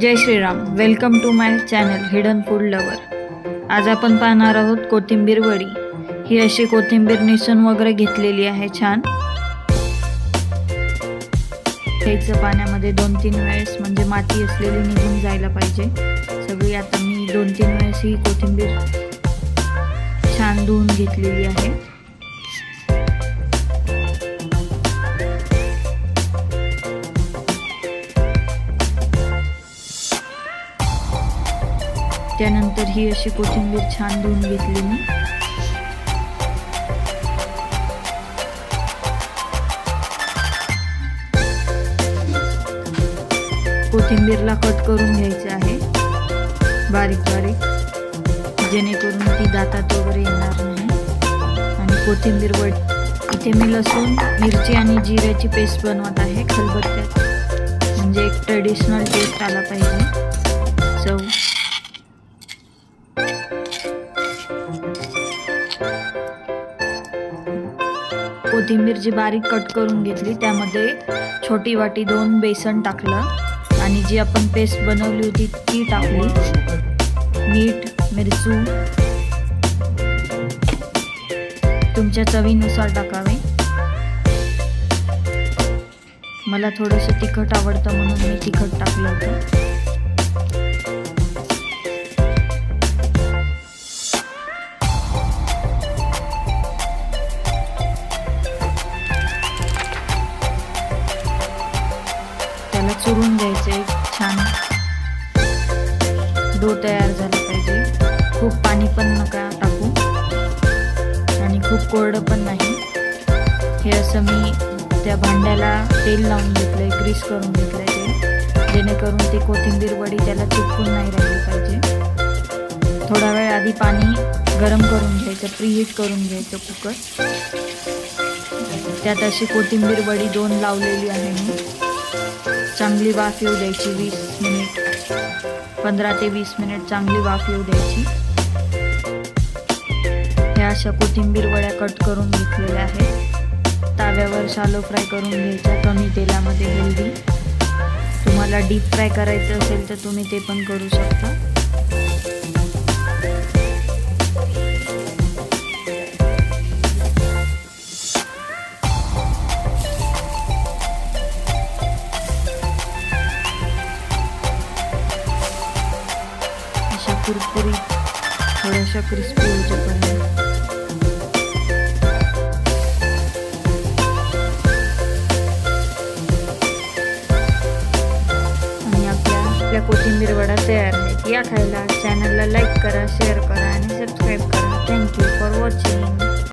Jai Shriram. Welcome to my channel hidden food lover. आज आपण पाहणार आहोत कोथिंबीर वडी. ही अशी कोथिंबीर निसून वगैरे घेतलेली आहे. छान घ्यायचं पाण्यामध्ये 2-3 वेळेस, म्हणजे माती असलेली निघून जायला पाहिजे सगळी. आता मी 2-3 वेळेस ही कोथिंबीर छान धुवून घेतलेली आहे. त्यानंतर ही अशी कोथिंबीर छान धुवून घेतली मी. कोथिंबीरला कट करून घ्यायचे आहे बारीक बारीक, जेणेकरून ती दातात वगैरे येणार नाही. आणि कोथिंबीर वडी इथे मी लसूण, मिरची आणि जिऱ्याची पेस्ट बनवत आहे खलबत्त्यात, म्हणजे एक ट्रेडिशनल टेस्ट आला पाहिजे. चव कोथिंबीर जी बारीक कट करून घेतली त्यामध्ये छोटी वाटी 2 बेसन टाकलं आणि जी आपण पेस्ट बनवली होती ती टाकली. मीठ, मिरची तुमच्या चवीनुसार टाकावे. मला थोडंसं तिखट आवडतं म्हणून मी तिखट टाकलं होतं. चुरून घ्यायचे. छान डो तयार झाला पाहिजे. खूप पाणी पण नका टाकू आणि खूप कोरडं पण नाही. हे असं मी त्या भांड्याला तेल लावून घेतलंय, ग्रीस करून घेतलंय ते, जेणेकरून ती कोथिंबीर वडी त्याला चिपकून नाही राहिली पाहिजे. थोडा वेळ आधी पाणी गरम करून घ्यायचं, प्रीहीट करून घ्यायचं कुकर. त्यात अशी कोथिंबीर वडी 2 लावलेली आहे मी. चांगली वाफ येऊ द्यायची. 20 मिनिट, 15 ते 20 मिनिट चांगली वाफ येऊ द्यायची. ह्या अशा कोथिंबीर वड्या कट करून घेतलेल्या आहेत. ताव्यावर शालो फ्राय करून घ्यायच्या कमी तेलामध्ये, हेल्दी. तुम्हाला डीप फ्राय करायचं असेल तर तुम्ही ते पण करू शकता. कुरकुरीत, थोड्याशा क्रिस्पी होईपर्यंत. आणि आपल्या कोथिंबीर वडा तयार आहेत. या खायला. चॅनलला लाईक करा, शेअर करा आणि सबस्क्राईब